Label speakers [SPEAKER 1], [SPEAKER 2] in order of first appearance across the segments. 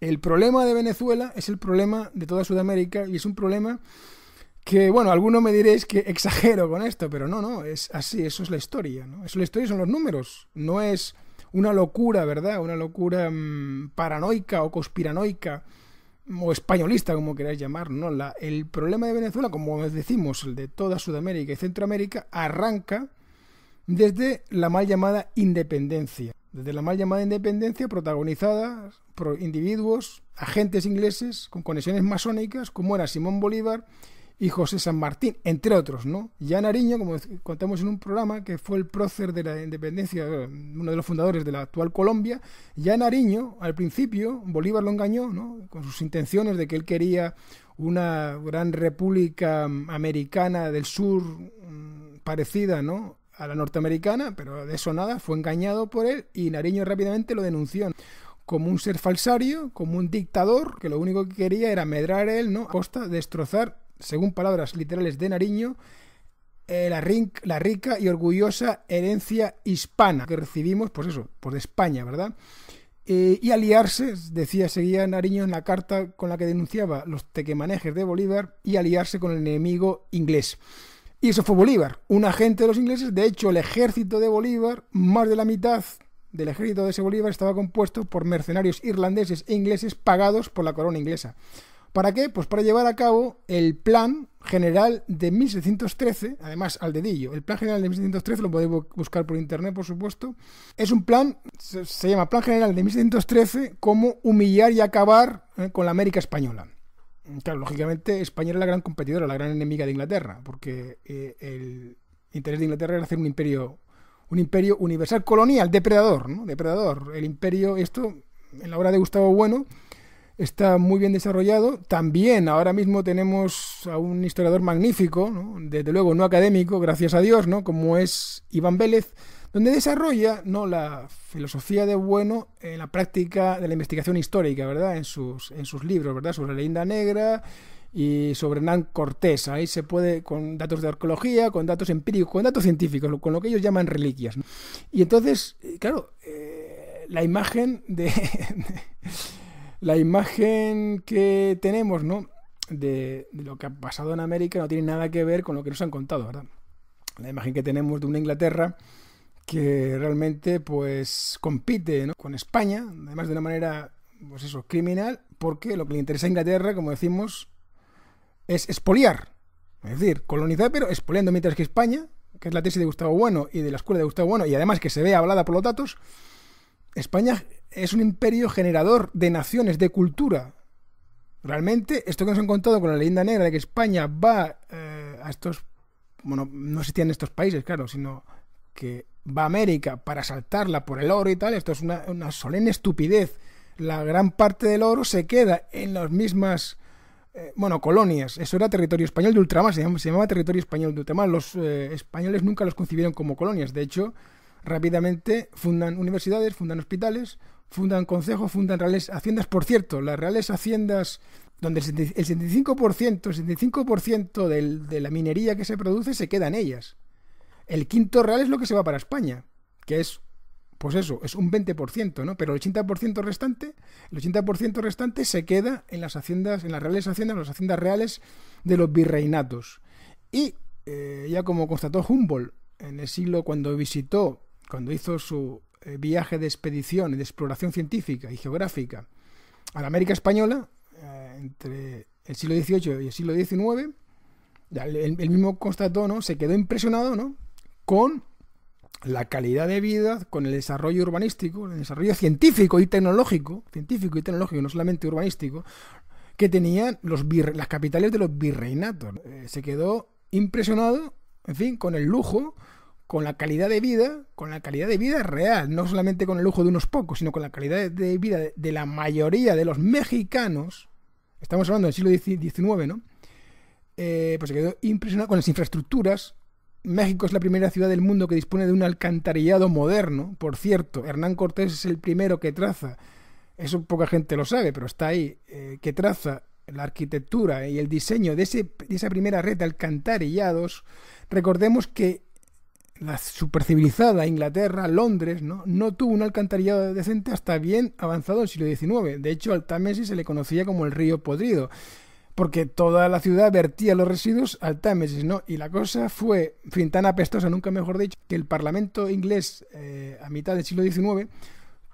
[SPEAKER 1] El problema de Venezuela es el problema de toda Sudamérica y es un problema que, bueno, algunos me diréis que exagero con esto, pero no, es así, eso es la historia, ¿no? Eso es la historia, son los números, no es una locura, ¿verdad? Una locura paranoica o conspiranoica o españolista, como queráis llamar, ¿no? El problema de Venezuela, como decimos, el de toda Sudamérica y Centroamérica, arranca desde la mal llamada independencia. Desde la mal llamada independencia protagonizada por individuos, agentes ingleses con conexiones masónicas, como era Simón Bolívar y José San Martín, entre otros, ¿no? Ya Nariño, como contamos en un programa, que fue el prócer de la independencia, uno de los fundadores de la actual Colombia, ya Nariño, al principio, Bolívar lo engañó, ¿no? Con sus intenciones de que él quería una gran república americana del sur parecida, ¿no?, a la norteamericana, pero de eso nada, fue engañado por él y Nariño rápidamente lo denunció como un ser falsario, como un dictador, que lo único que quería era medrar él, ¿no?, a costa de destrozar, según palabras literales de Nariño, la rica y orgullosa herencia hispana que recibimos, pues eso, por España, ¿verdad? Y aliarse, seguía Nariño en la carta con la que denunciaba los tequemanejes de Bolívar, y aliarse con el enemigo inglés. Y eso fue Bolívar, un agente de los ingleses. De hecho, el ejército de Bolívar, más de la mitad del ejército de ese Bolívar estaba compuesto por mercenarios irlandeses e ingleses pagados por la corona inglesa. ¿Para qué? Pues para llevar a cabo el Plan General de 1713, además al dedillo. El Plan General de 1713, lo podéis buscar por internet, por supuesto. Es un plan, se llama Plan General de 1713, como humillar y acabar con la América española. Claro, lógicamente España era la gran competidora, la gran enemiga de Inglaterra, porque el interés de Inglaterra era hacer un imperio universal colonial, depredador, ¿no? Depredador. El imperio, esto, en la obra de Gustavo Bueno, está muy bien desarrollado. También ahora mismo tenemos a un historiador magnífico, ¿no?, desde luego no académico, gracias a Dios, ¿no?, como es Iván Vélez, donde desarrolla, ¿no?, la filosofía de Bueno en la práctica de la investigación histórica, ¿verdad?, en sus libros, ¿verdad?, sobre la leyenda negra y sobre Hernán Cortés. Ahí se puede, con datos de arqueología, con datos empíricos, con datos científicos, con lo que ellos llaman reliquias, ¿no? Y entonces, claro, la imagen la imagen que tenemos, ¿no?, de lo que ha pasado en América no tiene nada que ver con lo que nos han contado, ¿verdad? La imagen que tenemos de una Inglaterra que realmente, pues, compite, ¿no?, con España, además de una manera, pues eso, criminal, porque lo que le interesa a Inglaterra, como decimos, es expoliar, es decir, colonizar, pero expoliando, mientras que España, que es la tesis de Gustavo Bueno y de la escuela de Gustavo Bueno, y además que se ve avalada por los datos, España es un imperio generador de naciones, de cultura. Realmente, esto que nos han contado con la leyenda negra de que España va a estos, bueno, no existían estos países, claro, sino que va a América para saltarla por el oro y tal, esto es una solemne estupidez. La gran parte del oro se queda en las mismas colonias. Eso era territorio español de ultramar, se llamaba territorio español de ultramar. Los españoles nunca los concibieron como colonias. De hecho, rápidamente fundan universidades, fundan hospitales, fundan concejos, fundan reales haciendas. Por cierto, las reales haciendas, donde el 75% de la minería que se produce se queda en ellas. El quinto real es lo que se va para España, que es, pues eso, es un 20%, ¿no? Pero el 80% restante se queda en las haciendas, en las reales haciendas, en las haciendas reales de los virreinatos. Y ya como constató Humboldt en el siglo, cuando hizo su viaje de expedición, de exploración científica y geográfica a la América española, entre el siglo XVIII y el siglo XIX, él mismo constató, ¿no?, se quedó impresionado, ¿no?, con la calidad de vida, con el desarrollo urbanístico, el desarrollo científico y tecnológico, no solamente urbanístico, que tenían las capitales de los virreinatos. Se quedó impresionado, en fin, con el lujo, con la calidad de vida real, no solamente con el lujo de unos pocos, sino con la calidad de vida de la mayoría de los mexicanos. Estamos hablando del siglo XIX, ¿no? Pues se quedó impresionado con las infraestructuras. México es la primera ciudad del mundo que dispone de un alcantarillado moderno. Por cierto, Hernán Cortés es el primero que traza, eso poca gente lo sabe, pero está ahí, que traza la arquitectura y el diseño de esa primera red de alcantarillados. Recordemos que la supercivilizada Inglaterra, Londres, no tuvo un alcantarillado decente hasta bien avanzado el siglo XIX. De hecho, al Támesis se le conocía como el río podrido, porque toda la ciudad vertía los residuos al Támesis, ¿no? Y la cosa fue, en fin, tan apestosa, nunca mejor dicho, que el Parlamento inglés, a mitad del siglo XIX,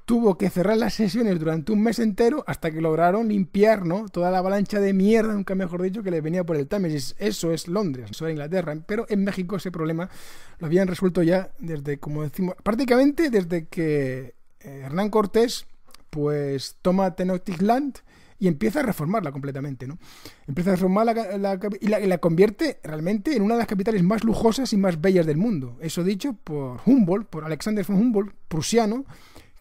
[SPEAKER 1] tuvo que cerrar las sesiones durante un mes entero hasta que lograron limpiar, ¿no?, toda la avalancha de mierda, nunca mejor dicho, que le venía por el Támesis. Eso es Londres, eso era Inglaterra. Pero en México ese problema lo habían resuelto ya desde, como decimos, prácticamente desde que Hernán Cortés pues toma Tenochtitlán y empieza a reformarla completamente, ¿no? Empieza a reformar y la convierte realmente en una de las capitales más lujosas y más bellas del mundo. Eso dicho por Humboldt, por Alexander von Humboldt, prusiano,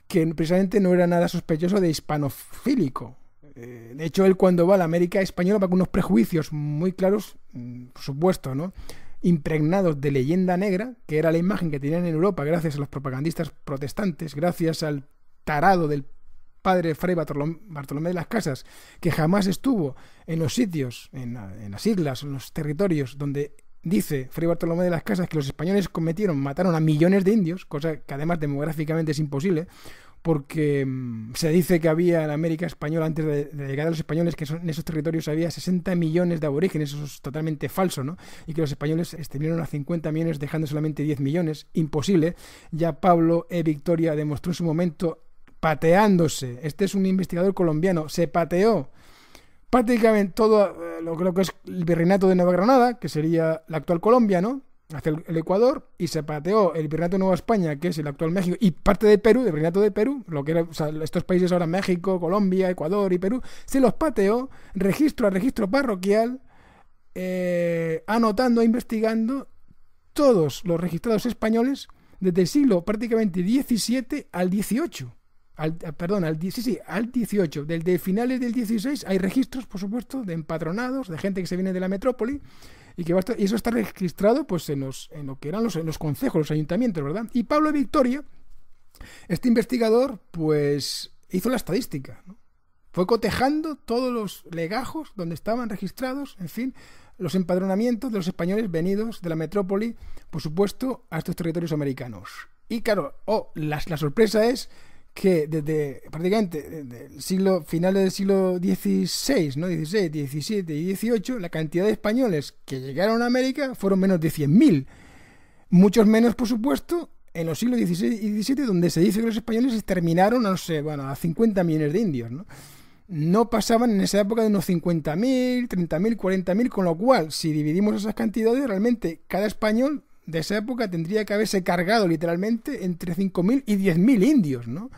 [SPEAKER 1] que precisamente no era nada sospechoso de hispanofílico. De hecho, él cuando va a la América española va con unos prejuicios muy claros, por supuesto, ¿no?, impregnados de leyenda negra, que era la imagen que tenían en Europa gracias a los propagandistas protestantes, gracias al tarado del padre Fray Bartolomé de las Casas, que jamás estuvo en los sitios, en las islas, en los territorios donde dice Fray Bartolomé de las Casas que los españoles mataron a millones de indios, cosa que además demográficamente es imposible, porque se dice que había en América española, antes de la llegada de los españoles, que en esos territorios había 60 millones de aborígenes. Eso es totalmente falso, ¿no? Y que los españoles extendieron a 50 millones dejando solamente 10 millones. Imposible. Ya Pablo E. Victoria demostró en su momento pateándose. Este es un investigador colombiano. Se pateó prácticamente todo lo que es el virreinato de Nueva Granada, que sería la actual Colombia, ¿no?, hacia el Ecuador, y se pateó el virreinato de Nueva España, que es el actual México, y parte de Perú, del virreinato de Perú, lo que era, o sea, estos países ahora, México, Colombia, Ecuador y Perú, se los pateó registro a registro parroquial, anotando, investigando todos los registrados españoles desde el siglo prácticamente 17 al 18. Al 18. Desde finales del 16 hay registros, por supuesto, de empadronados, de gente que se viene de la metrópoli, y eso está registrado pues en lo que eran los concejos, los ayuntamientos, ¿verdad? Y Pablo Victoria, este investigador, pues hizo la estadística, ¿no? Fue cotejando todos los legajos donde estaban registrados, en fin, los empadronamientos de los españoles venidos de la metrópoli, por supuesto, a estos territorios americanos. Y claro, la sorpresa es que desde prácticamente finales del siglo XVI, ¿no?, 16, 17 y 18, la cantidad de españoles que llegaron a América fueron menos de 100.000. Muchos menos, por supuesto, en los siglos XVI y XVII, donde se dice que los españoles exterminaron a 50 millones de indios, ¿no? No pasaban en esa época de unos 50.000, 30.000, 40.000, con lo cual, si dividimos esas cantidades, realmente cada español de esa época tendría que haberse cargado literalmente entre 5.000 y 10.000 indios, ¿no?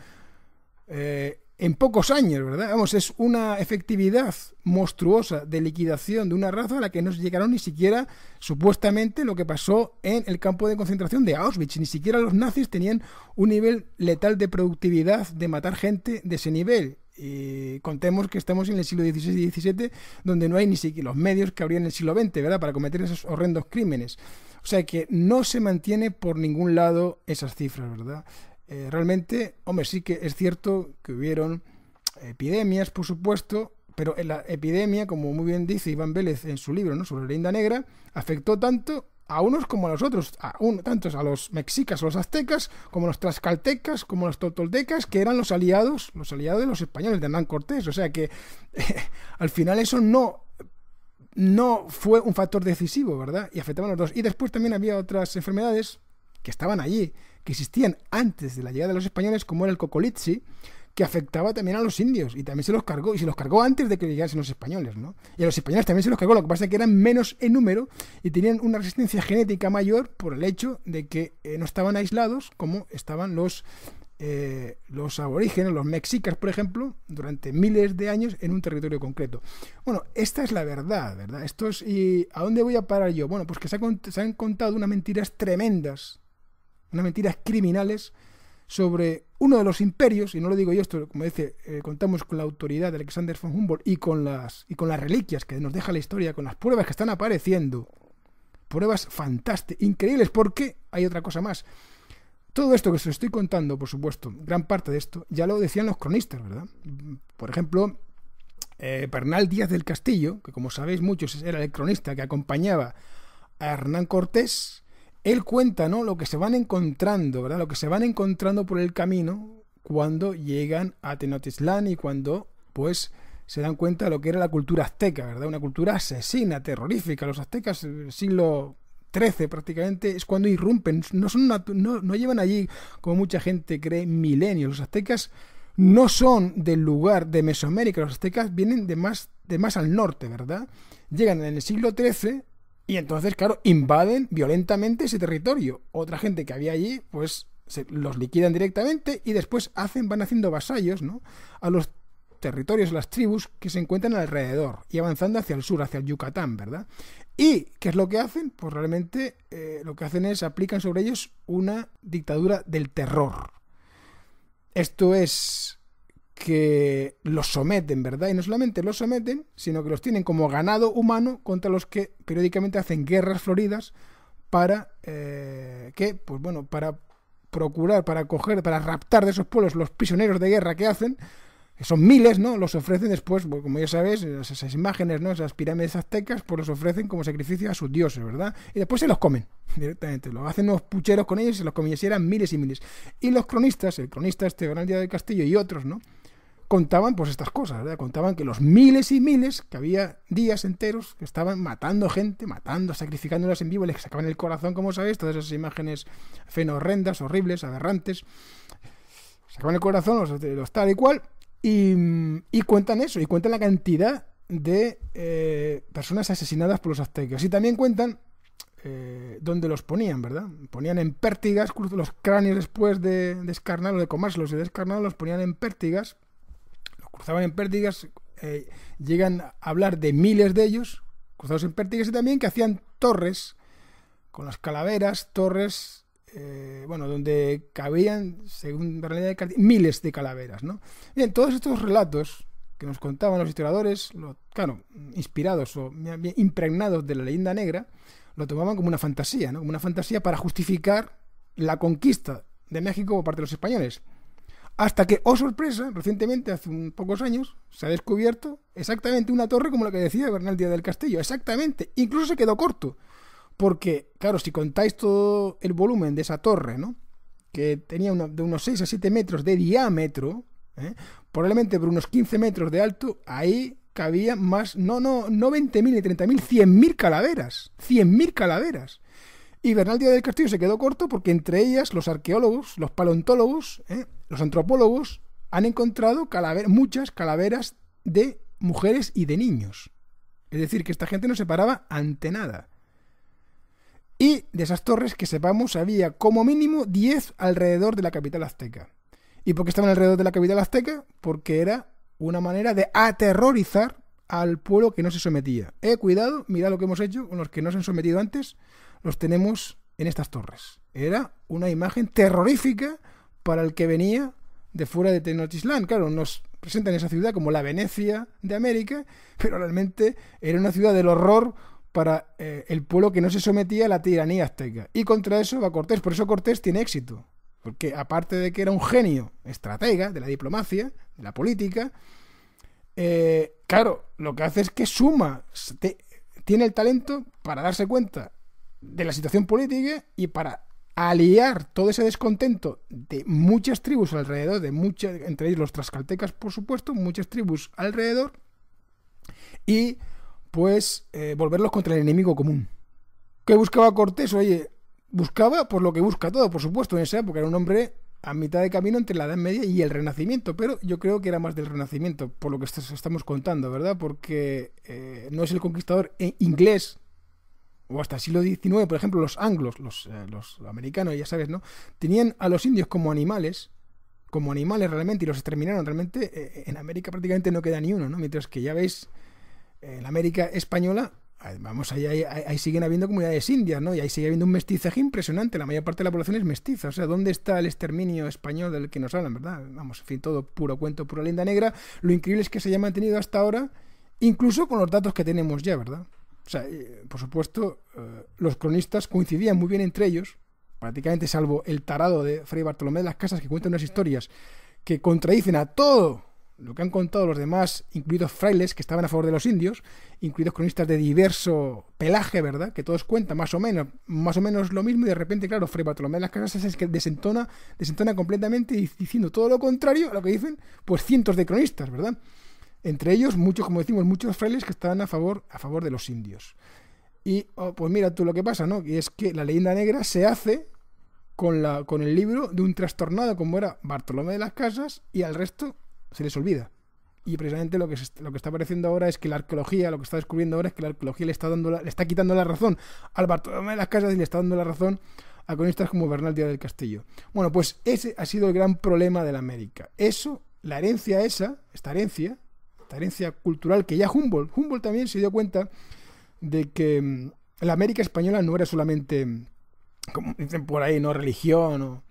[SPEAKER 1] En pocos años, ¿verdad? Vamos, es una efectividad monstruosa de liquidación de una raza a la que no llegaron ni siquiera, supuestamente, lo que pasó en el campo de concentración de Auschwitz. Ni siquiera los nazis tenían un nivel letal de productividad de matar gente de ese nivel. Y contemos que estamos en el siglo XVI y XVII, donde no hay ni siquiera los medios que habría en el siglo XX, ¿verdad?, para cometer esos horrendos crímenes. O sea que no se mantiene por ningún lado esas cifras, ¿verdad? Realmente, hombre, sí que es cierto que hubieron epidemias, por supuesto, pero en la epidemia, como muy bien dice Iván Vélez en su libro, ¿no?, sobre la leyenda negra, afectó tanto a unos como a los otros, tantos a los mexicas o los aztecas, como a los tlaxcaltecas, como a los toltecas, que eran los aliados de los españoles, de Hernán Cortés. O sea que al final eso no fue un factor decisivo, ¿verdad? Y afectaban a los dos. Y después también había otras enfermedades que estaban allí, que existían antes de la llegada de los españoles, como era el cocolitzi, que afectaba también a los indios, y también se los cargó, y se los cargó antes de que llegasen los españoles, ¿no? Y a los españoles también se los cargó, lo que pasa es que eran menos en número y tenían una resistencia genética mayor por el hecho de que no estaban aislados como estaban los aborígenes, los mexicas, por ejemplo, durante miles de años en un territorio concreto. Bueno, esta es la verdad, ¿verdad? ¿Y a dónde voy a parar yo? Bueno, pues que se han contado unas mentiras tremendas, unas mentiras criminales sobre uno de los imperios, y no lo digo yo, esto, como dice, contamos con la autoridad de Alexander von Humboldt y con las reliquias que nos deja la historia, con las pruebas que están apareciendo, pruebas fantásticas, increíbles, porque hay otra cosa más. Todo esto que os estoy contando, por supuesto, gran parte de esto, ya lo decían los cronistas, ¿verdad? Por ejemplo, Bernal Díaz del Castillo, que como sabéis muchos era el cronista que acompañaba a Hernán Cortés, él cuenta, ¿no?, lo que se van encontrando, ¿verdad? Lo que se van encontrando por el camino cuando llegan a Tenochtitlán y cuando, pues, se dan cuenta de lo que era la cultura azteca, ¿verdad? Una cultura asesina, terrorífica. Los aztecas, siglo XIII prácticamente, es cuando irrumpen. No llevan allí, como mucha gente cree, milenios. Los aztecas no son del lugar de Mesoamérica. Los aztecas vienen de más al norte, ¿verdad? Llegan en el siglo XIII y entonces, claro, invaden violentamente ese territorio. Otra gente que había allí, pues los liquidan directamente y después van haciendo vasallos, ¿no?, a los territorios, las tribus que se encuentran alrededor y avanzando hacia el sur, hacia el Yucatán, ¿verdad? ¿Y qué es lo que hacen? Pues realmente lo que hacen es aplican sobre ellos una dictadura del terror. Esto es que los someten, ¿verdad? Y no solamente los someten, sino que los tienen como ganado humano contra los que periódicamente hacen guerras floridas para pues bueno, para procurar, para coger, para raptar de esos pueblos los prisioneros de guerra que hacen, que son miles, ¿no? Los ofrecen después, pues, como ya sabes, esas imágenes, ¿no?, esas pirámides aztecas, pues los ofrecen como sacrificio a sus dioses, ¿verdad? Y después se los comen directamente, lo hacen unos pucheros con ellos y se los comen, y así eran miles y miles. Y los cronistas, el cronista Bernal Díaz del Castillo y otros, ¿no?, contaban pues estas cosas, ¿verdad? Contaban que los miles y miles, que había días enteros que estaban matando gente, sacrificándolas en vivo, les sacaban el corazón, como sabéis, todas esas imágenes horrendas, horribles, aberrantes, sacaban el corazón, los tal y cual, y cuentan eso, y cuentan la cantidad de personas asesinadas por los aztecas, y también cuentan donde los ponían, ¿verdad? Ponían en pértigas los cráneos después de descarnarlos, de comérselos y descarnarlos, los ponían en pértigas, cruzaban en pértigas, llegan a hablar de miles de ellos cruzados en pértigas, y también que hacían torres con las calaveras, torres, bueno, donde cabían, según la realidad de Castillo, miles de calaveras, ¿no? Bien, todos estos relatos que nos contaban los historiadores, claro, inspirados o impregnados de la leyenda negra, lo tomaban como una fantasía, ¿no?, como una fantasía para justificar la conquista de México por parte de los españoles. Hasta que, oh sorpresa, recientemente, hace pocos años, se ha descubierto exactamente una torre como la que decía Bernal Díaz del Castillo. Exactamente. Incluso se quedó corto. Porque, claro, si contáis todo el volumen de esa torre, ¿no?, que tenía de unos 6 a 7 metros de diámetro, probablemente por unos 15 metros de alto, ahí cabía más, no 20.000 ni 30.000, 100.000 calaveras. 100.000 calaveras. Y Bernal Díaz del Castillo se quedó corto porque entre ellas los arqueólogos, los paleontólogos, los antropólogos han encontrado muchas calaveras de mujeres y de niños. Es decir, que esta gente no se paraba ante nada. Y de esas torres, que sepamos, había como mínimo 10 alrededor de la capital azteca. ¿Y por qué estaban alrededor de la capital azteca? Porque era una manera de aterrorizar al pueblo que no se sometía. Cuidado, mirad lo que hemos hecho con los que no se han sometido antes. Los tenemos en estas torres. Era una imagen terrorífica para el que venía de fuera de Tenochtitlán. Claro, nos presentan esa ciudad como la Venecia de América, pero realmente era una ciudad del horror para el pueblo que no se sometía a la tiranía azteca. Y contra eso va Cortés. Por eso Cortés tiene éxito. Porque aparte de que era un genio estratega de la diplomacia, de la política, claro, lo que hace es que tiene el talento para darse cuenta de la situación política y para aliar todo ese descontento de muchas tribus alrededor, entre ellos los tlaxcaltecas, por supuesto, muchas tribus alrededor, y pues volverlos contra el enemigo común. ¿Qué buscaba Cortés? Oye, buscaba por lo que busca todo, por supuesto, en esa época era un hombre a mitad de camino entre la Edad Media y el Renacimiento, pero yo creo que era más del Renacimiento, por lo que estamos contando, ¿verdad? Porque no es el conquistador inglés, o hasta el siglo XIX, por ejemplo, los anglos, los americanos, ya sabes, ¿no?, tenían a los indios como animales realmente, y los exterminaron realmente. En América prácticamente no queda ni uno, ¿no? Mientras que ya veis, en la América española, vamos, ahí siguen habiendo comunidades indias, ¿no? Y ahí sigue habiendo un mestizaje impresionante. La mayor parte de la población es mestiza. O sea, ¿dónde está el exterminio español del que nos hablan, verdad? Vamos, en fin, todo puro cuento, pura leyenda negra. Lo increíble es que se haya mantenido hasta ahora, incluso con los datos que tenemos ya, ¿verdad? O sea, por supuesto, los cronistas coincidían muy bien entre ellos, prácticamente salvo el tarado de Fray Bartolomé de las Casas, que cuenta unas historias que contradicen a todo lo que han contado los demás, incluidos frailes que estaban a favor de los indios, incluidos cronistas de diverso pelaje, ¿verdad? Que todos cuentan más o menos lo mismo, y de repente, claro, Fray Bartolomé de las Casas es que desentona completamente diciendo todo lo contrario a lo que dicen pues cientos de cronistas, ¿verdad? Entre ellos, muchos, como decimos, muchos frailes que estaban a favor de los indios. Y pues mira tú lo que pasa, ¿no? Y es que la leyenda negra se hace con el libro de un trastornado como era Bartolomé de las Casas, y al resto se les olvida. Y precisamente lo que está apareciendo ahora es que la arqueología, lo que está descubriendo ahora es que la arqueología le está quitando la razón al Bartolomé de las Casas y le está dando la razón a cronistas como Bernal Díaz del Castillo. Bueno, pues ese ha sido el gran problema de la América. Eso, la herencia esta herencia cultural que ya Humboldt también se dio cuenta de que la América española no era solamente, como dicen por ahí, no religión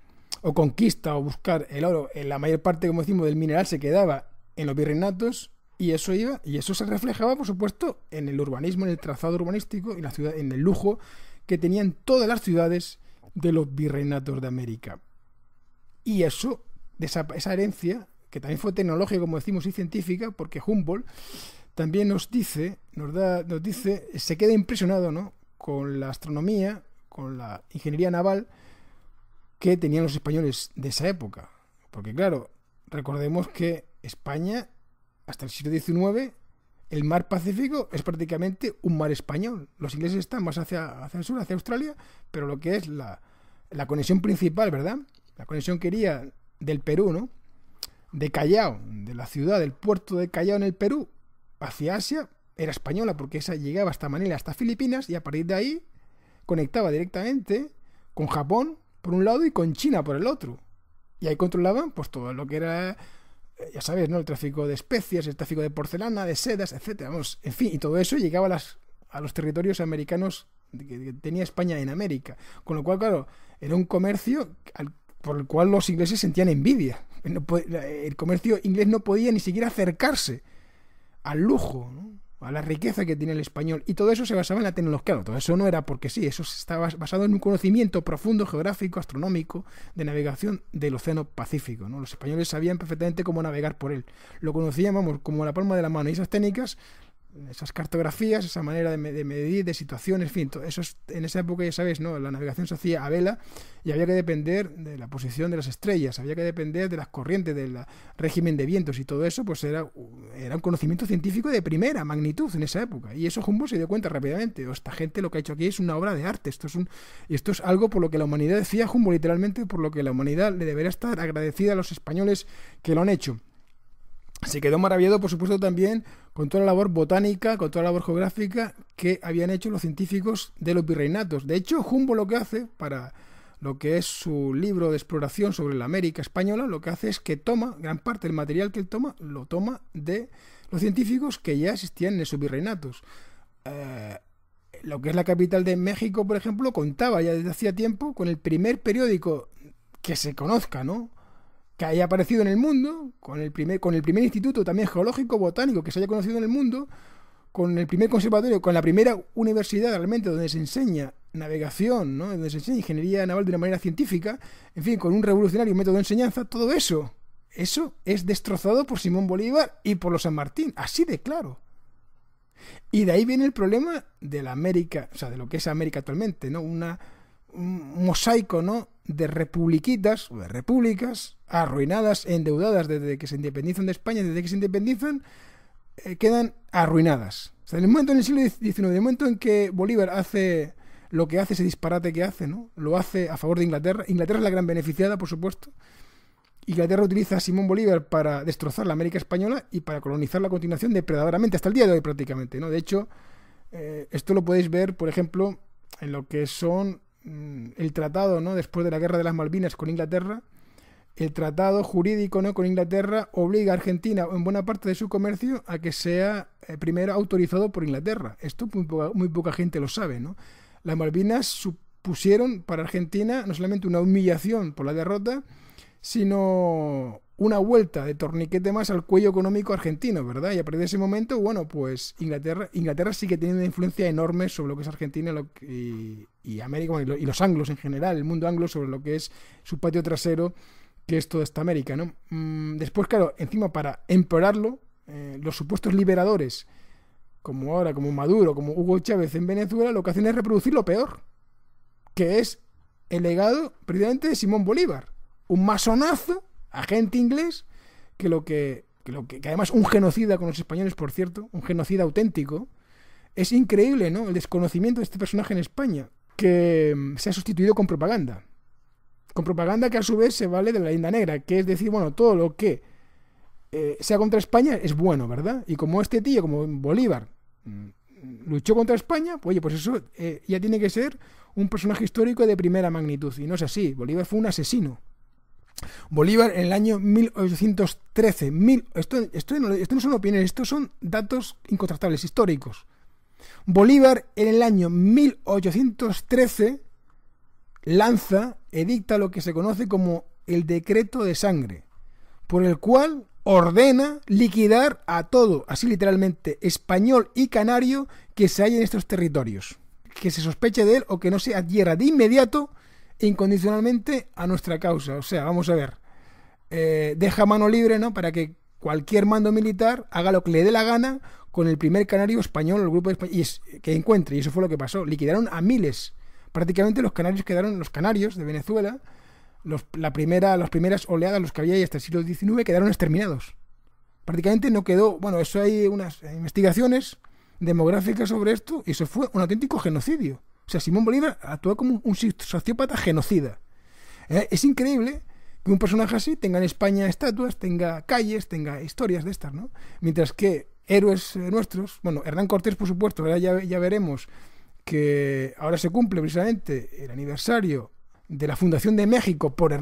[SPEAKER 1] o conquista o buscar el oro. En la mayor parte, como decimos, del mineral se quedaba en los virreinatos, y eso se reflejaba, por supuesto, en el urbanismo, en el trazado urbanístico, en la ciudad, en el lujo que tenían todas las ciudades de los virreinatos de América. Y eso, esa herencia, que también fue tecnológica, como decimos, y científica, porque Humboldt también nos dice, se queda impresionado, ¿no?, con la astronomía, con la ingeniería naval que tenían los españoles de esa época. Porque claro, recordemos que España, hasta el siglo XIX, el mar Pacífico es prácticamente un mar español. Los ingleses están más hacia el sur, hacia Australia, pero lo que es la conexión principal, ¿verdad? La conexión que iría del Perú, ¿no?, de Callao, de la ciudad, del puerto de Callao en el Perú, hacia Asia, era española, porque esa llegaba hasta Manila, hasta Filipinas, y a partir de ahí conectaba directamente con Japón por un lado y con China por el otro. Y ahí controlaban pues todo lo que era, ya sabes, ¿no?, el tráfico de especias, el tráfico de porcelana, de sedas, etcétera. Vamos, en fin, y todo eso llegaba a los territorios americanos que tenía España en América. Con lo cual, claro, era un comercio por el cual los ingleses sentían envidia. El comercio inglés no podía ni siquiera acercarse al lujo, ¿no?, a la riqueza que tiene el español, y todo eso se basaba en la tecnología. Claro, todo eso no era porque sí, eso estaba basado en un conocimiento profundo, geográfico, astronómico, de navegación del Océano Pacífico, ¿no? Los españoles sabían perfectamente cómo navegar por él, lo conocían, vamos, como la palma de la mano, y esas técnicas, esas cartografías, esa manera de medir, de situaciones, en fin, todo eso en esa época, ya sabes, ¿no?, la navegación se hacía a vela, y había que depender de la posición de las estrellas, había que depender de las corrientes, del régimen de vientos, y todo eso pues era un conocimiento científico de primera magnitud en esa época, y eso Humboldt se dio cuenta rápidamente. Esta gente lo que ha hecho aquí es una obra de arte, esto es algo por lo que la humanidad, decía Humboldt literalmente, por lo que la humanidad le debería estar agradecida a los españoles que lo han hecho. Se quedó maravillado, por supuesto, también con toda la labor botánica, con toda la labor geográfica que habían hecho los científicos de los virreinatos. De hecho, Humboldt lo que hace, para lo que es su libro de exploración sobre la América española, lo que hace es que toma, gran parte del material que él toma, lo toma de los científicos que ya existían en esos virreinatos. Lo que es la capital de México, por ejemplo, contaba ya desde hacía tiempo con el primer periódico que se conozca, ¿no?, que haya aparecido en el mundo, con el primer instituto también geológico, botánico, que se haya conocido en el mundo, con el primer conservatorio, con la primera universidad realmente donde se enseña navegación, ¿no?, donde se enseña ingeniería naval de una manera científica, en fin, con un revolucionario método de enseñanza. Todo eso es destrozado por Simón Bolívar y por los San Martín, así de claro. Y de ahí viene el problema de la América, o sea, de lo que es América actualmente, ¿no?, un mosaico, ¿no?, de republiquitas o de repúblicas arruinadas, endeudadas desde que se independizan de España, desde que se independizan, quedan arruinadas. O sea, en el momento, en el siglo XIX, en el momento en que Bolívar hace lo que hace, ese disparate que hace, ¿no?, lo hace a favor de Inglaterra. Inglaterra es la gran beneficiada, por supuesto. Inglaterra utiliza a Simón Bolívar para destrozar la América española y para colonizarla a continuación depredadoramente, hasta el día de hoy prácticamente, ¿no? De hecho, esto lo podéis ver, por ejemplo, en lo que son el tratado, ¿no?, después de la guerra de las Malvinas con Inglaterra. El tratado jurídico, ¿no?, con Inglaterra obliga a Argentina en buena parte de su comercio a que sea primero autorizado por Inglaterra. Esto muy poca gente lo sabe, ¿no? Las Malvinas supusieron para Argentina no solamente una humillación por la derrota, sino una vuelta de torniquete más al cuello económico argentino, ¿verdad? Y a partir de ese momento, bueno, pues Inglaterra sigue teniendo una influencia enorme sobre lo que es Argentina y América, y los anglos en general, el mundo anglo, sobre lo que es su patio trasero, que es toda esta América, ¿no? Después, claro, encima para empeorarlo, los supuestos liberadores, como ahora, como Maduro, como Hugo Chávez en Venezuela, lo que hacen es reproducir lo peor, que es el legado precisamente de Simón Bolívar, un masonazo, agente inglés, que además un genocida con los españoles, por cierto, un genocida auténtico. Es increíble, ¿no? El desconocimiento de este personaje en España, que se ha sustituido con propaganda. Con propaganda que a su vez se vale de la leyenda negra, que es decir, bueno, todo lo que sea contra España es bueno, ¿verdad? Y como este tío, como Bolívar, luchó contra España, pues oye, pues eso ya tiene que ser un personaje histórico de primera magnitud. Y no es así, Bolívar fue un asesino. Bolívar en el año 1813, esto no son opiniones, estos son datos incontratables, históricos. Bolívar en el año 1813 edicta lo que se conoce como el decreto de sangre, por el cual ordena liquidar a todo, así literalmente, español y canario que se halle en estos territorios, que se sospeche de él o que no se adhiera de inmediato e incondicionalmente a nuestra causa. O sea, vamos a ver, deja mano libre, ¿no?, para que cualquier mando militar haga lo que le dé la gana con el primer canario español, el grupo español, que encuentre, y eso fue lo que pasó. Liquidaron a miles. Prácticamente los canarios de Venezuela, las primeras oleadas, los que había ahí hasta el siglo XIX, quedaron exterminados. Prácticamente no quedó, bueno, eso hay unas investigaciones demográficas sobre esto, y eso fue un auténtico genocidio. O sea, Simón Bolívar actuó como un sociópata genocida. Es increíble que un personaje así tenga en España estatuas, tenga calles, tenga historias de estas, ¿no? Mientras que héroes nuestros, bueno, Hernán Cortés, por supuesto, ahora ya veremos que ahora se cumple precisamente el aniversario de la fundación de México por del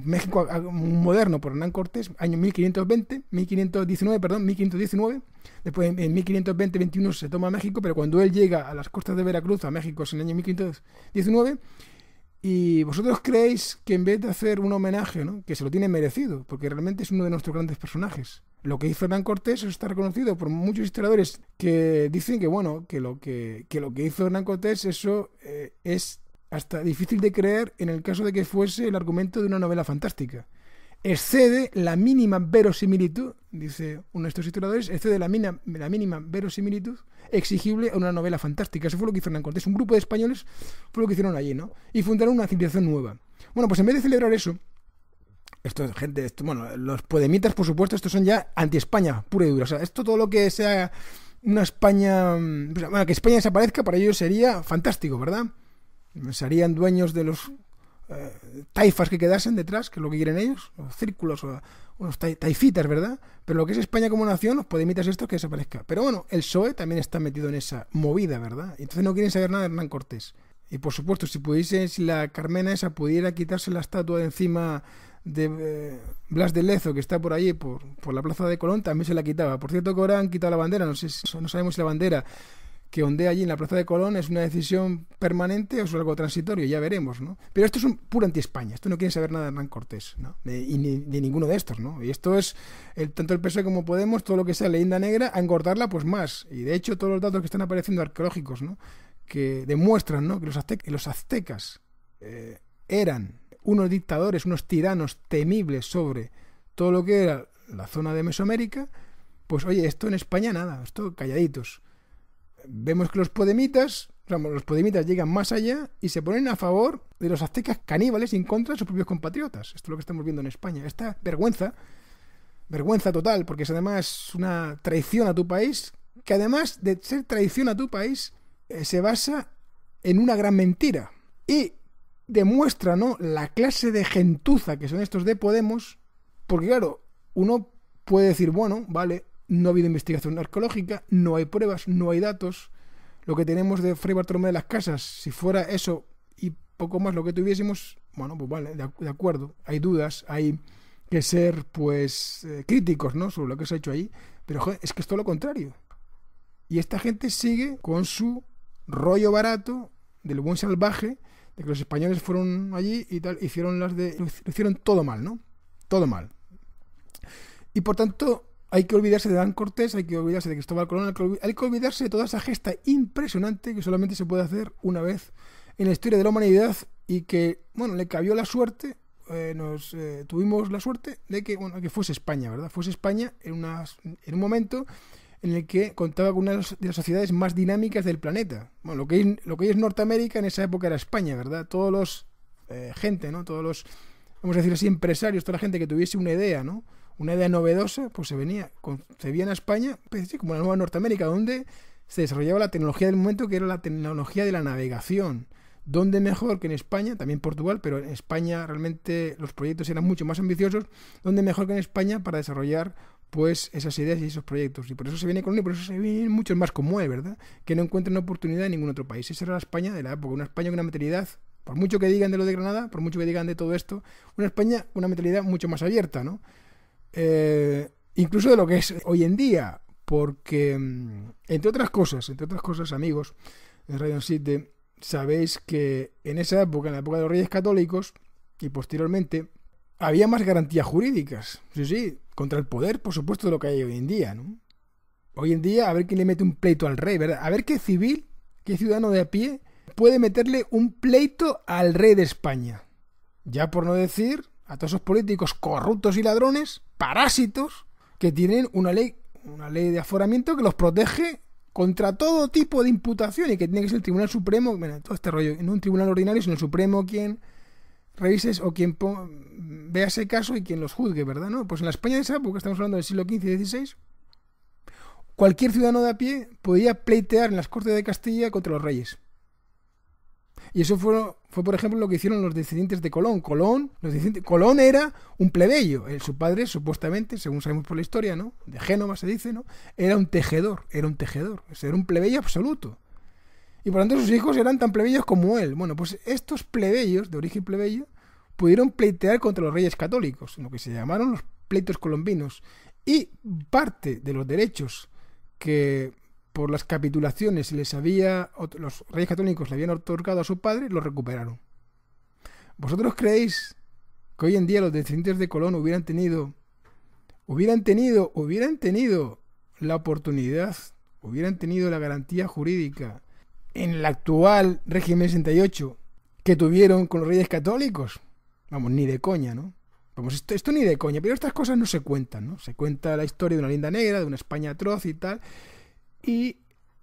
[SPEAKER 1] México moderno por Hernán Cortés, año 1519, después en 1520-21 se toma México, pero cuando él llega a las costas de Veracruz, a México, es en el año 1519, y vosotros creéis que en vez de hacer un homenaje, ¿no?, que se lo tiene merecido, porque realmente es uno de nuestros grandes personajes, lo que hizo Hernán Cortés está reconocido por muchos historiadores que dicen que, bueno, que lo que hizo Hernán Cortés, eso es hasta difícil de creer en el caso de que fuese el argumento de una novela fantástica. Excede la mínima verosimilitud, dice uno de estos historiadores, excede la mínima verosimilitud exigible a una novela fantástica. Eso fue lo que hizo Hernán Cortés. Un grupo de españoles fue lo que hicieron allí, ¿no? Y fundaron una civilización nueva. Bueno, pues en vez de celebrar eso, bueno, los podemitas, por supuesto, estos son ya anti-España, pura y dura. O sea, esto todo lo que sea una España, bueno, que España desaparezca, para ellos sería fantástico, ¿verdad? Serían dueños de los taifas que quedasen detrás, que es lo que quieren ellos, los círculos o unos taifitas, ¿verdad? Pero lo que es España como nación, los podemitas estos, que desaparezca. Pero bueno, el PSOE también está metido en esa movida, ¿verdad? Entonces no quieren saber nada de Hernán Cortés. Y por supuesto, si la Carmena esa pudiera quitarse la estatua de encima de Blas de Lezo, que está por allí, por la plaza de Colón, también se la quitaba. Por cierto que ahora han quitado la bandera, no sabemos si la bandera que ondea allí en la plaza de Colón es una decisión permanente o es algo transitorio, ya veremos, ¿no? Pero esto es un puro anti-España, esto no quiere saber nada de Hernán Cortés, ¿no? Y ni de ninguno de estos, ¿no? Y esto es, tanto el PSOE como Podemos, todo lo que sea leyenda negra, a engordarla pues más. Y de hecho todos los datos que están apareciendo arqueológicos, ¿no?, que demuestran, ¿no?, que los aztecas eran unos dictadores, unos tiranos temibles sobre todo lo que era la zona de Mesoamérica, pues oye, esto en España nada, esto calladitos. Vemos que los podemitas llegan más allá y se ponen a favor de los aztecas caníbales y en contra de sus propios compatriotas. Esto es lo que estamos viendo en España. Esta vergüenza total, porque es además una traición a tu país, que además de ser traición a tu país, se basa en una gran mentira. Y demuestra, ¿no?, la clase de gentuza que son estos de Podemos, porque claro, uno puede decir, bueno, vale, no ha habido investigación arqueológica, no hay pruebas, no hay datos. Lo que tenemos de Fray Bartolomé de las Casas, si fuera eso y poco más lo que tuviésemos, bueno, pues vale, de acuerdo. Hay dudas, hay que ser, pues, críticos, ¿no?, sobre lo que se ha hecho ahí. Pero, joder, es que es todo lo contrario. Y esta gente sigue con su rollo barato del buen salvaje, de que los españoles fueron allí y tal, hicieron todo mal, ¿no? Todo mal. Y por tanto, hay que olvidarse de Hernán Cortés, hay que olvidarse de Cristóbal Colón, hay que olvidarse de toda esa gesta impresionante que solamente se puede hacer una vez en la historia de la humanidad y que, bueno, le cabió la suerte, tuvimos la suerte de que, bueno, que fuese España, ¿verdad? Fuese España en un momento en el que contaba con una de las sociedades más dinámicas del planeta. Bueno, lo que hoy es Norteamérica en esa época era España, ¿verdad? Todos los gente, ¿no? Todos los, vamos a decir así, empresarios, toda la gente que tuviese una idea, ¿no? Una idea novedosa, pues concebían a España, pues, sí, como la nueva Norteamérica, donde se desarrollaba la tecnología del momento, que era la tecnología de la navegación. Donde mejor que en España, también Portugal, pero en España realmente los proyectos eran mucho más ambiciosos, donde mejor que en España para desarrollar pues esas ideas y esos proyectos. Y por eso se viene con él, y por eso se vienen muchos más como él, ¿verdad? Que no encuentran oportunidad en ningún otro país. Esa era la España de la época, una España con una mentalidad, por mucho que digan de lo de Granada, por mucho que digan de todo esto, una España con una mentalidad mucho más abierta, ¿no? Incluso de lo que es hoy en día, porque, entre otras cosas, amigos de Radio 7, sabéis que en esa época, en la época de los Reyes Católicos, y posteriormente, había más garantías jurídicas, sí, contra el poder, por supuesto, de lo que hay hoy en día, ¿no? Hoy en día, a ver quién le mete un pleito al rey, ¿verdad? A ver qué civil, qué ciudadano de a pie puede meterle un pleito al rey de España. Ya por no decir a todos esos políticos corruptos y ladrones, parásitos, que tienen una ley de aforamiento que los protege contra todo tipo de imputación y que tiene que ser el Tribunal Supremo, bueno, todo este rollo, no un tribunal ordinario, sino el Supremo quien revises o quien vea ese caso y quien los juzgue, ¿verdad? ¿No? Pues en la España de esa época, estamos hablando del siglo XV y XVI, cualquier ciudadano de a pie podía pleitear en las Cortes de Castilla contra los reyes. Y eso fue, por ejemplo, lo que hicieron los descendientes de Colón. Colón era un plebeyo. Su padre, supuestamente, según sabemos por la historia, ¿no? De Génova se dice, ¿no? Era un tejedor. Era un plebeyo absoluto. Y por lo tanto sus hijos eran tan plebeyos como él. Bueno, pues estos plebeyos, de origen plebeyo, pudieron pleitear contra los reyes católicos, lo que se llamaron los pleitos colombinos. Y parte de los derechos que por las capitulaciones los reyes católicos le habían otorgado a su padre, los recuperaron. ¿Vosotros creéis que hoy en día los descendientes de Colón hubieran tenido la oportunidad, hubieran tenido la garantía jurídica en el actual régimen 68 que tuvieron con los reyes católicos? Vamos, ni de coña, ¿no? Vamos, esto ni de coña, pero estas cosas no se cuentan, ¿no? Se cuenta la historia de una linda negra, de una España atroz y tal. Y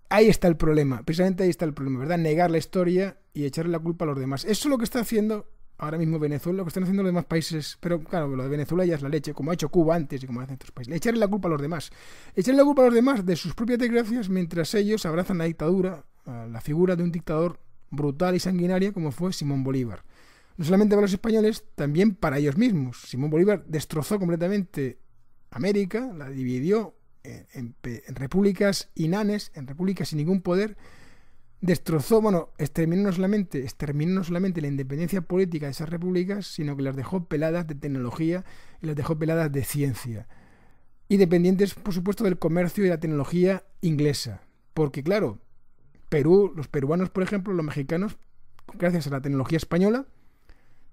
[SPEAKER 1] ahí está el problema, precisamente ahí está el problema, ¿verdad? Negar la historia y echarle la culpa a los demás. Eso es lo que está haciendo ahora mismo Venezuela, lo que están haciendo los demás países, pero claro, lo de Venezuela ya es la leche, como ha hecho Cuba antes y como hacen otros países. Echarle la culpa a los demás. Echarle la culpa a los demás de sus propias desgracias mientras ellos abrazan la dictadura, la figura de un dictador brutal y sanguinaria como fue Simón Bolívar. No solamente para los españoles, también para ellos mismos. Simón Bolívar destrozó completamente América, la dividió en repúblicas inanes, en repúblicas sin ningún poder, exterminó no solamente la independencia política de esas repúblicas, sino que las dejó peladas de tecnología y las dejó peladas de ciencia. Y dependientes, por supuesto, del comercio y la tecnología inglesa. Porque, claro, los peruanos, por ejemplo, los mexicanos, gracias a la tecnología española,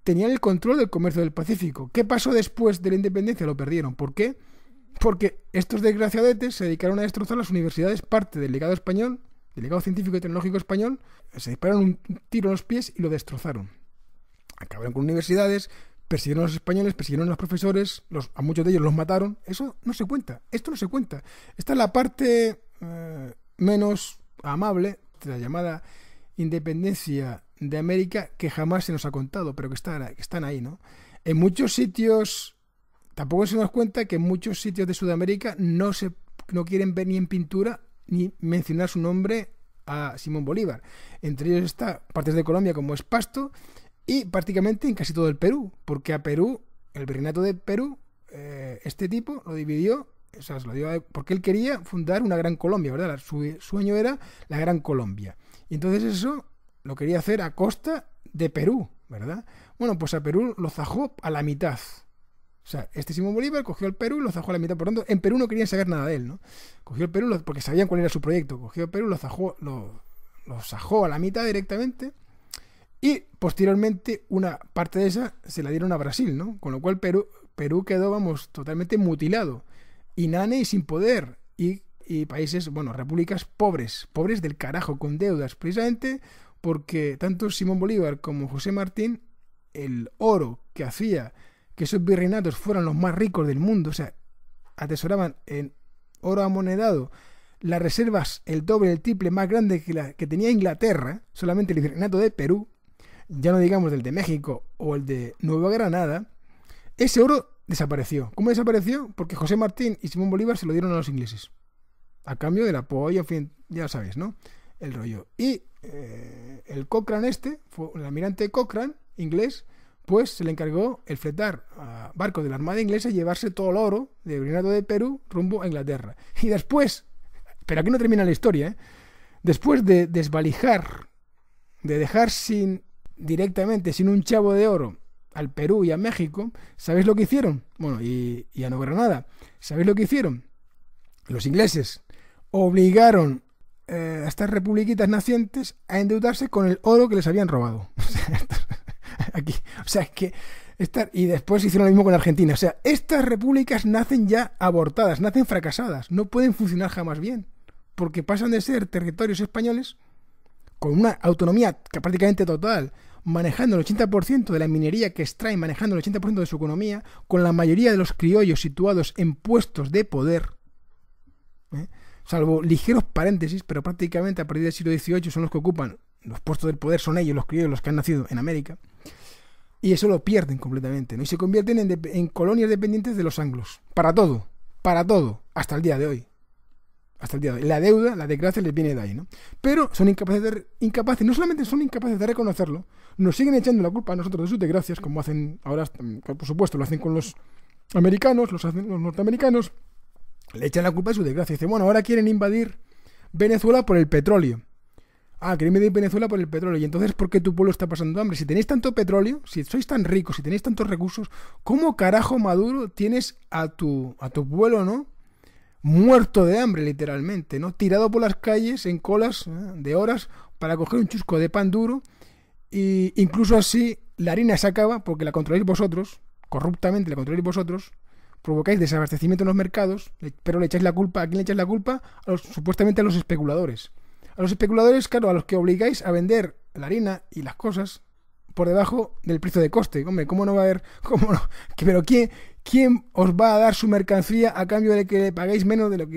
[SPEAKER 1] tenían el control del comercio del Pacífico. ¿Qué pasó después de la independencia? Lo perdieron. ¿Por qué? Porque estos desgraciadetes se dedicaron a destrozar las universidades, parte del legado español, del legado científico y tecnológico español, se dispararon un tiro en los pies y lo destrozaron. Acabaron con universidades, persiguieron a los españoles, persiguieron a los profesores, a muchos de ellos los mataron. Eso no se cuenta, esto no se cuenta. Esta es la parte menos amable de la llamada independencia de América que jamás se nos ha contado, pero que están ahí, ¿no? En muchos sitios... Tampoco se nos cuenta que en muchos sitios de Sudamérica no quieren ver ni en pintura ni mencionar su nombre a Simón Bolívar. Entre ellos está partes de Colombia como es Pasto y prácticamente en casi todo el Perú, porque a Perú, el virreinato de Perú, este tipo lo dividió, o sea, se lo dio porque él quería fundar una gran Colombia, ¿verdad? Su sueño era la gran Colombia. Y entonces eso lo quería hacer a costa de Perú, ¿verdad? Bueno, pues a Perú lo zajó a la mitad. O sea, Simón Bolívar cogió el Perú y lo zajó a la mitad. Por lo tanto, en Perú no querían saber nada de él, ¿no? Cogió el Perú porque sabían cuál era su proyecto. Cogió el Perú, lo zajó a la mitad directamente. Y posteriormente, una parte de esa se la dieron a Brasil, ¿no? Con lo cual Perú quedó, vamos, totalmente mutilado. Inane y sin poder. Y países, repúblicas pobres del carajo, con deudas. Precisamente porque tanto Simón Bolívar como José Martín el oro que hacía que esos virreinatos fueran los más ricos del mundo, o sea, atesoraban en oro amonedado las reservas el doble, el triple más grande que tenía Inglaterra, solamente el virreinato de Perú, ya no digamos del de México o el de Nueva Granada, ese oro desapareció. ¿Cómo desapareció? Porque José Martín y Simón Bolívar se lo dieron a los ingleses, a cambio del apoyo, en fin, ya sabes, ¿no? El rollo. Y el Cochrane el almirante Cochrane, inglés, pues se le encargó el fletar a barcos de la Armada Inglesa y llevarse todo el oro del virreinato de Perú rumbo a Inglaterra. Y después, pero aquí no termina la historia, ¿eh? Después de desvalijar, de dejar directamente sin un chavo de oro al Perú y a México, ¿sabéis lo que hicieron? Bueno, y a Nueva Granada. ¿Sabéis lo que hicieron? Los ingleses obligaron a estas republiquitas nacientes a endeudarse con el oro que les habían robado. Aquí, o sea, es que y después hicieron lo mismo con Argentina. O sea, estas repúblicas nacen ya abortadas, nacen fracasadas, no pueden funcionar jamás bien, porque pasan de ser territorios españoles con una autonomía prácticamente total, manejando el 80% de la minería que extraen, manejando el 80% de su economía, con la mayoría de los criollos situados en puestos de poder, salvo ligeros paréntesis, pero prácticamente a partir del siglo XVIII son los que ocupan los puestos del poder, son ellos, los criollos, los que han nacido en América, y eso lo pierden completamente, ¿no? Y se convierten en colonias dependientes de los anglos, para todo, hasta el día de hoy. Hasta el día de hoy. La deuda, la desgracia les viene de ahí, ¿no? Pero son incapaces, no solamente son incapaces de reconocerlo, nos siguen echando la culpa a nosotros de sus desgracias, como hacen ahora, por supuesto, lo hacen con los americanos, los hacen los norteamericanos, le echan la culpa de su desgracia. Dicen, bueno, ahora quieren invadir Venezuela por el petróleo. Ah, quieren invadir Venezuela por el petróleo. Y entonces, ¿por qué tu pueblo está pasando hambre? Si tenéis tanto petróleo, si sois tan ricos, si tenéis tantos recursos, ¿cómo carajo, Maduro, tienes a tu pueblo, ¿no? Muerto de hambre, literalmente, ¿no? Tirado por las calles en colas de horas para coger un chusco de pan duro, y incluso así la harina se acaba porque la controláis vosotros, corruptamente la controláis vosotros, provocáis desabastecimiento en los mercados, pero le echáis la culpa. ¿A quién le echáis la culpa? Supuestamente a los especuladores. A los especuladores, claro, a los que obligáis a vender la harina y las cosas por debajo del precio de coste. Hombre, ¿cómo no va a haber? ¿Cómo no? Pero ¿quién os va a dar su mercancía a cambio de que le paguéis menos de lo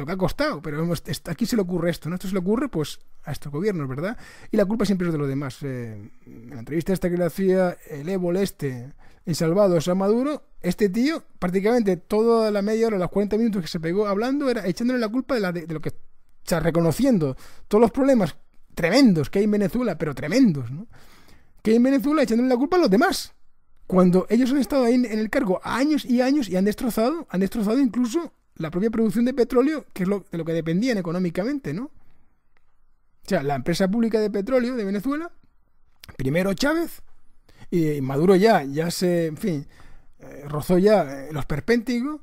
[SPEAKER 1] que ha costado? Pero ¿a quién se le ocurre esto? ¿No? Esto se le ocurre, pues, a estos gobiernos, ¿verdad? Y la culpa siempre es de los demás. En la entrevista esta que le hacía el Évole en Salvados a Maduro, este tío, prácticamente toda la media hora, los 40 minutos que se pegó hablando, era echándole la culpa de lo que... O sea, reconociendo todos los problemas tremendos que hay en Venezuela, pero tremendos, ¿no? Que hay en Venezuela, echándole la culpa a los demás. Cuando ellos han estado ahí en el cargo años y años y han destrozado incluso la propia producción de petróleo, que es de lo que dependían económicamente, ¿no? O sea, la empresa pública de petróleo de Venezuela, primero Chávez, y Maduro ya se, en fin, rozó ya los perpénticos,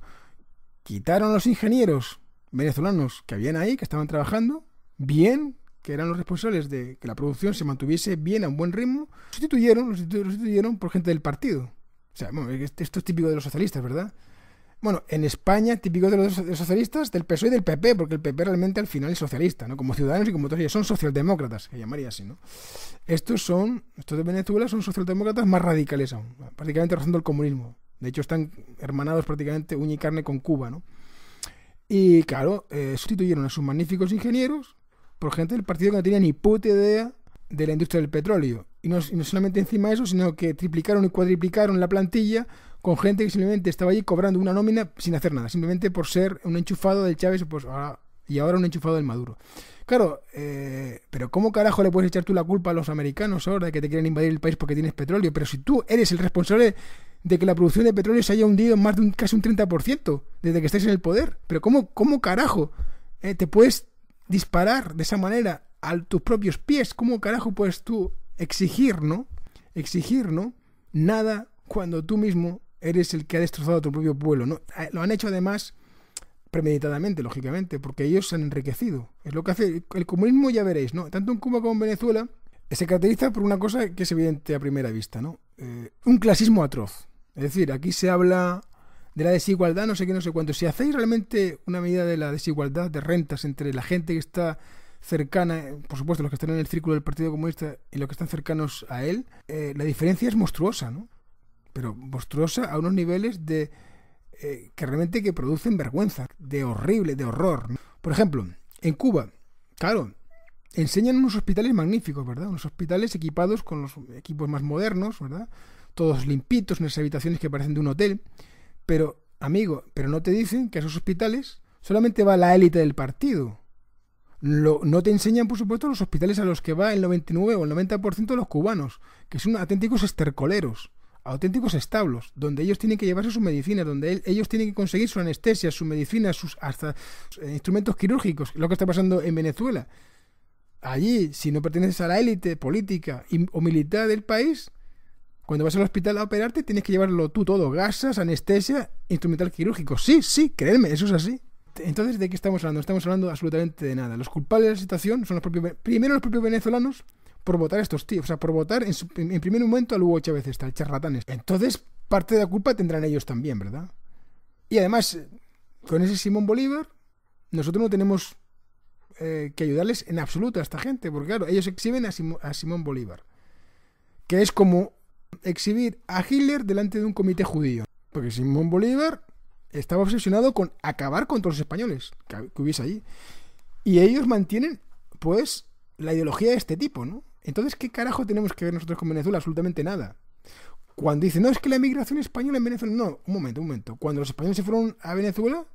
[SPEAKER 1] quitaron a los ingenieros venezolanos que habían ahí, que estaban trabajando bien, que eran los responsables de que la producción se mantuviese bien a un buen ritmo, los sustituyeron por gente del partido. O sea, bueno, esto es típico de los socialistas, ¿verdad? Bueno, en España, típico de los socialistas, del PSOE y del PP, porque el PP realmente al final es socialista, ¿no? Como Ciudadanos y como todos ellos, son socialdemócratas, que llamaría así, ¿no? Estos de Venezuela son socialdemócratas más radicales aún, prácticamente rozando el comunismo. De hecho, están hermanados prácticamente uña y carne con Cuba, ¿no? Y claro, sustituyeron a sus magníficos ingenieros por gente del partido que no tenía ni puta idea de la industria del petróleo. Y no solamente encima de eso, sino que triplicaron y cuadriplicaron la plantilla con gente que simplemente estaba allí cobrando una nómina sin hacer nada, simplemente por ser un enchufado del Chávez y ahora un enchufado del Maduro. Claro, pero ¿cómo carajo le puedes echar tú la culpa a los americanos ahora de que te quieren invadir el país porque tienes petróleo? Pero si tú eres el responsable de que la producción de petróleo se haya hundido en más de casi un 30% desde que estáis en el poder. Pero ¿cómo carajo te puedes disparar de esa manera a tus propios pies? ¿Cómo carajo puedes tú exigir, ¿no? Nada cuando tú mismo eres el que ha destrozado a tu propio pueblo, ¿no? Lo han hecho además premeditadamente, lógicamente, porque ellos se han enriquecido. Es lo que hace el comunismo, ya veréis, ¿no? Tanto en Cuba como en Venezuela se caracteriza por una cosa que es evidente a primera vista, ¿no? Un clasismo atroz. Es decir, aquí se habla de la desigualdad, no sé qué, no sé cuánto. Si hacéis realmente una medida de la desigualdad de rentas entre la gente que está cercana, por supuesto los que están en el círculo del Partido Comunista y los que están cercanos a él, la diferencia es monstruosa, ¿no? Pero monstruosa a unos niveles de que realmente que producen vergüenza, de horrible, de horror, ¿no? Por ejemplo, en Cuba, claro, enseñan unos hospitales magníficos, ¿verdad? Unos hospitales equipados con los equipos más modernos, ¿verdad? Todos limpitos, en esas habitaciones que parecen de un hotel. Pero, amigo, pero no te dicen que a esos hospitales solamente va la élite del partido. No te enseñan, por supuesto, los hospitales a los que va el 99 o el 90% de los cubanos, que son auténticos estercoleros, auténticos establos, donde ellos tienen que llevarse sus medicinas, donde ellos tienen que conseguir su anestesia, sus medicinas, hasta instrumentos quirúrgicos, lo que está pasando en Venezuela. Allí, si no perteneces a la élite política o militar del país, cuando vas al hospital a operarte, tienes que llevarlo tú todo, gasas, anestesia, instrumental quirúrgico. Sí, créeme, eso es así. Entonces, ¿de qué estamos hablando? No estamos hablando absolutamente de nada. Los culpables de la situación son primero los propios venezolanos por votar a estos tíos, o sea, por votar en primer momento al Hugo Chávez, el charlatán. Entonces, parte de la culpa tendrán ellos también, ¿verdad? Y además, con ese Simón Bolívar, nosotros no tenemos que ayudarles en absoluto a esta gente, porque claro, ellos exhiben a Simón Bolívar, que es como exhibir a Hitler delante de un comité judío, porque Simón Bolívar estaba obsesionado con acabar con todos los españoles que hubiese allí. Y ellos mantienen, pues, la ideología de este tipo, ¿no? Entonces, ¿qué carajo tenemos que ver nosotros con Venezuela? Absolutamente nada. Cuando dicen, no, es que la migración española en Venezuela... No, un momento. Cuando los españoles se fueron a Venezuela,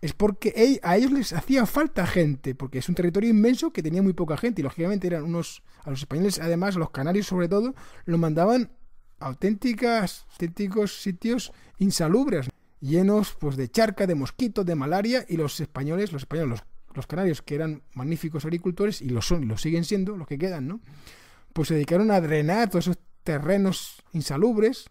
[SPEAKER 1] es porque a ellos les hacía falta gente, porque es un territorio inmenso que tenía muy poca gente, y lógicamente eran a los españoles, además, a los canarios sobre todo, los mandaban a auténticos sitios insalubres, llenos pues de charca, de mosquitos, de malaria, y los canarios, que eran magníficos agricultores, y lo son, y lo siguen siendo, los que quedan, ¿no? Pues se dedicaron a drenar todos esos terrenos insalubres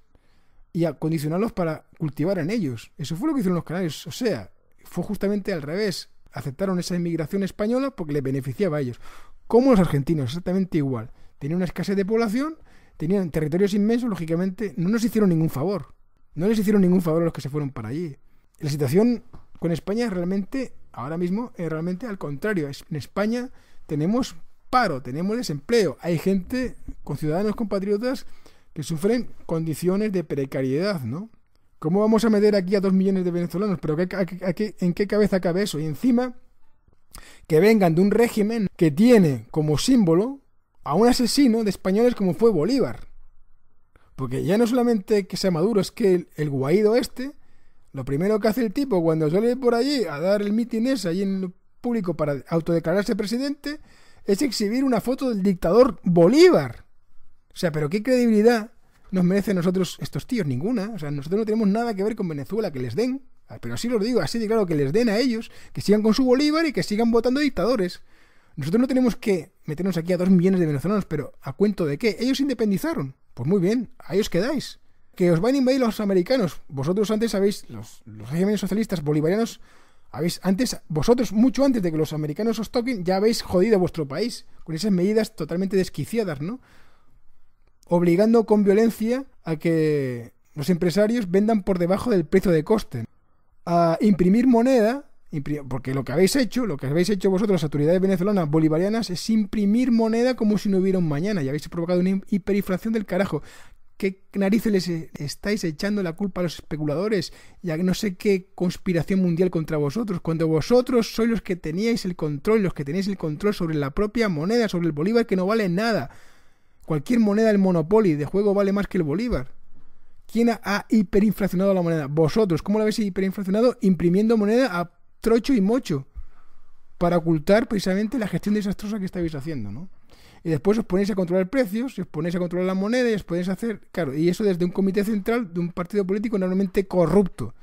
[SPEAKER 1] y a condicionarlos para cultivar en ellos. Eso fue lo que hicieron los canarios. O sea, fue justamente al revés. Aceptaron esa inmigración española porque les beneficiaba a ellos. Como los argentinos, exactamente igual. Tenían una escasez de población, tenían territorios inmensos, lógicamente no nos hicieron ningún favor. No les hicieron ningún favor a los que se fueron para allí. La situación con España realmente, ahora mismo, es realmente al contrario. En España tenemos paro, tenemos desempleo. Hay gente, con ciudadanos compatriotas, que sufren condiciones de precariedad, ¿no? ¿Cómo vamos a meter aquí a 2 millones de venezolanos? ¿Pero en qué cabeza cabe eso? Y encima, que vengan de un régimen que tiene como símbolo a un asesino de españoles como fue Bolívar. Porque ya no solamente que sea Maduro, es que el Guaidó lo primero que hace el tipo cuando sale por allí a dar el mitin ese allí en el público para autodeclararse presidente, es exhibir una foto del dictador Bolívar. O sea, ¿pero qué credibilidad nos merecen nosotros estos tíos? Ninguna. O sea, nosotros no tenemos nada que ver con Venezuela, que les den, pero así lo digo, así de claro, que les den a ellos, que sigan con su Bolívar y que sigan votando dictadores. Nosotros no tenemos que meternos aquí a 2 millones de venezolanos, pero ¿a cuento de qué? Ellos se independizaron. Pues muy bien, ahí os quedáis. Que os van a invadir los americanos. Vosotros antes sabéis, los regímenes socialistas bolivarianos, vosotros mucho antes de que los americanos os toquen, ya habéis jodido vuestro país con esas medidas totalmente desquiciadas, ¿no? Obligando con violencia a que los empresarios vendan por debajo del precio de coste, a imprimir moneda, porque lo que habéis hecho vosotros, las autoridades venezolanas bolivarianas, es imprimir moneda como si no hubiera un mañana, y habéis provocado una hiperinflación del carajo. ¿Qué narices les estáis echando la culpa a los especuladores y a no sé qué conspiración mundial contra vosotros, cuando vosotros sois los que teníais el control, sobre la propia moneda, sobre el bolívar, que no vale nada? Cualquier moneda del Monopoly de juego vale más que el bolívar. ¿Quién ha hiperinflacionado la moneda? Vosotros. ¿Cómo la habéis hiperinflacionado? Imprimiendo moneda a trocho y mocho para ocultar precisamente la gestión desastrosa que estáis haciendo, ¿no? Y después os ponéis a controlar precios, os ponéis a controlar la moneda y os ponéis a hacer... Claro, y eso desde un comité central de un partido político normalmente corrupto.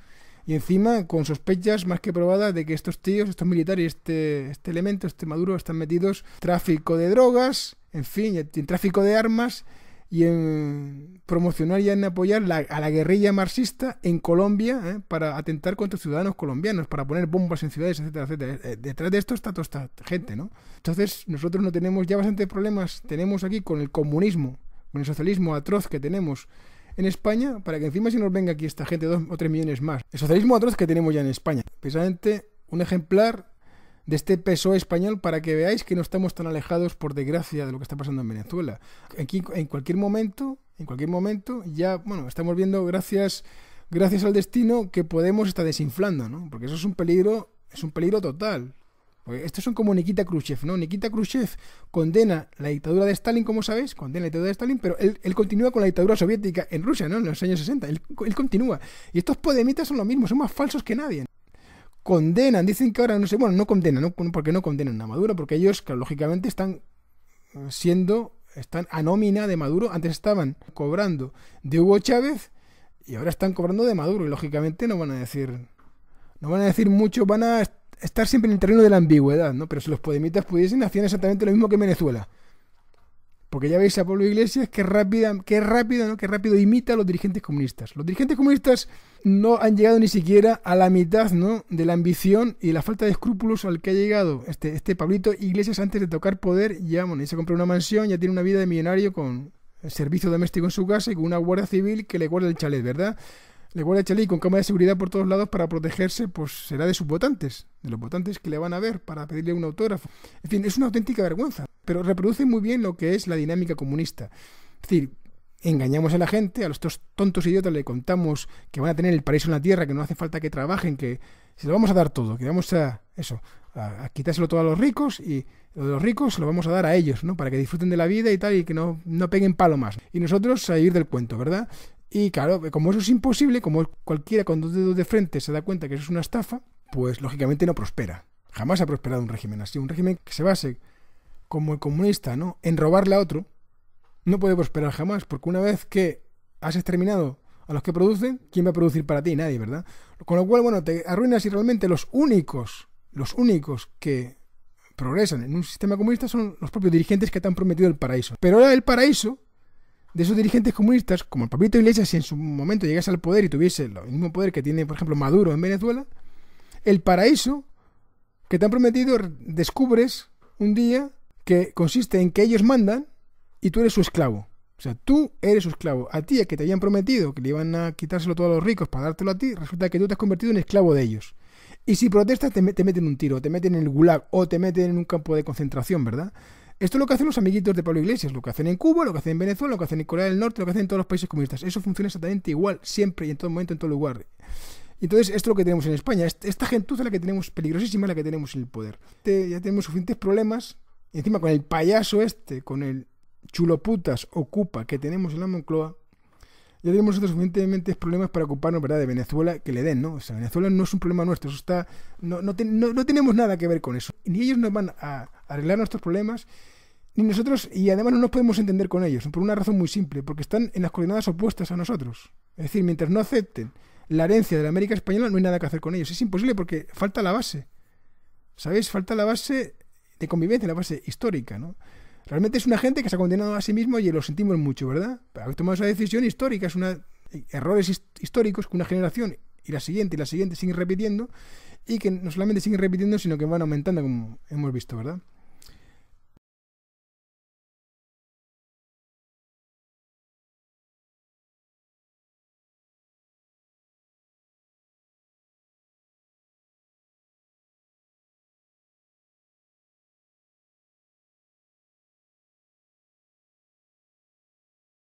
[SPEAKER 1] Y encima con sospechas más que probadas de que estos tíos, estos militares, este elemento, este Maduro, están metidos en tráfico de drogas, en fin, en tráfico de armas y en promocionar y en apoyar a la guerrilla marxista en Colombia, para atentar contra ciudadanos colombianos, para poner bombas en ciudades, etcétera, etcétera. Detrás de esto está toda esta gente, ¿no? Entonces nosotros no tenemos ya bastantes problemas, tenemos aquí con el comunismo, con el socialismo atroz que tenemos en España, para que encima si nos venga aquí esta gente, 2 o 3 millones más. El socialismo atroz que tenemos ya en España, precisamente un ejemplar de este PSOE español para que veáis que no estamos tan alejados, por desgracia, de lo que está pasando en Venezuela. Aquí, en cualquier momento, ya, bueno, estamos viendo, gracias al destino, que Podemos está desinflando, ¿no? Porque eso es un peligro total. Porque estos son como Nikita Khrushchev, ¿no? Nikita Khrushchev condena la dictadura de Stalin, como sabéis, pero él continúa con la dictadura soviética en Rusia, ¿no? En los años 60. Él continúa. Y estos podemitas son lo mismo, son más falsos que nadie. Condenan, dicen que ahora, no sé, bueno, no condenan, ¿no? Porque no condenan a Maduro, porque ellos, claro, lógicamente, están a nómina de Maduro. Antes estaban cobrando de Hugo Chávez y ahora están cobrando de Maduro. Y lógicamente no van a decir mucho, van a estar siempre en el terreno de la ambigüedad, ¿no? Pero si los podemitas pudiesen, hacían exactamente lo mismo que en Venezuela. Porque ya veis a Pablo Iglesias qué rápido imita a los dirigentes comunistas. Los dirigentes comunistas no han llegado ni siquiera a la mitad, ¿no?, de la ambición y la falta de escrúpulos al que ha llegado este Pablito Iglesias antes de tocar poder. Ya, bueno, ya se compró una mansión, ya tiene una vida de millonario con el servicio doméstico en su casa y con una guardia civil que le guarda el chalet, ¿verdad? Le guarda el chalet y con cámara de seguridad por todos lados para protegerse, pues será de sus votantes, de los votantes que le van a ver para pedirle un autógrafo. En fin, es una auténtica vergüenza, pero reproduce muy bien lo que es la dinámica comunista. Es decir, engañamos a la gente, a los tontos idiotas le contamos que van a tener el paraíso en la tierra, que no hace falta que trabajen, que se lo vamos a dar todo, que vamos a quitárselo todo a los ricos y lo de los ricos se lo vamos a dar a ellos, ¿no? Para que disfruten de la vida y tal y que no peguen palo más. Y nosotros a ir del cuento, ¿verdad? Y claro, como eso es imposible, como cualquiera con dos dedos de frente se da cuenta que eso es una estafa, pues lógicamente no prospera. Jamás ha prosperado un régimen así. Un régimen que se base, como el comunista, ¿no?, en robarle a otro, no puede prosperar jamás, porque una vez que has exterminado a los que producen, ¿quién va a producir para ti? Nadie, ¿verdad? Con lo cual, bueno, te arruinas y realmente los únicos que progresan en un sistema comunista son los propios dirigentes que te han prometido el paraíso. Pero ahora el paraíso de esos dirigentes comunistas, como el Pablito Iglesias, si en su momento llegase al poder y tuviese el mismo poder que tiene, por ejemplo, Maduro en Venezuela, el paraíso que te han prometido descubres un día que consiste en que ellos mandan y tú eres su esclavo. O sea, tú eres su esclavo. A ti, a que te habían prometido que le iban a quitárselo todo a los ricos para dártelo a ti, resulta que tú te has convertido en esclavo de ellos. Y si protestas, te meten un tiro, te meten en el gulag o te meten en un campo de concentración, ¿verdad? Esto es lo que hacen los amiguitos de Pablo Iglesias, lo que hacen en Cuba, lo que hacen en Venezuela, lo que hacen en Corea del Norte, lo que hacen en todos los países comunistas. Eso funciona exactamente igual, siempre y en todo momento, en todo lugar. Y entonces, esto es lo que tenemos en España. Esta gentuza es la que tenemos, peligrosísima, la que tenemos en el poder. Ya tenemos suficientes problemas, y encima con el payaso con el chuloputas ocupa que tenemos en la Moncloa, ya tenemos otros suficientemente problemas para ocuparnos, ¿verdad?, de Venezuela, que le den, ¿no? O sea, Venezuela no es un problema nuestro, eso está, no tenemos nada que ver con eso. Ni ellos nos van a arreglar nuestros problemas, ni nosotros, y además no nos podemos entender con ellos, por una razón muy simple, porque están en las coordenadas opuestas a nosotros. Es decir, mientras no acepten la herencia de la América española, no hay nada que hacer con ellos. Es imposible porque falta la base, ¿sabéis? Falta la base de convivencia, la base histórica, ¿no? Realmente es una gente que se ha condenado a sí mismo y lo sentimos mucho, ¿verdad? Habéis tomado esa decisión histórica, errores históricos que una generación y la siguiente siguen repitiendo y que no solamente siguen repitiendo, sino que van aumentando, como hemos visto, ¿verdad?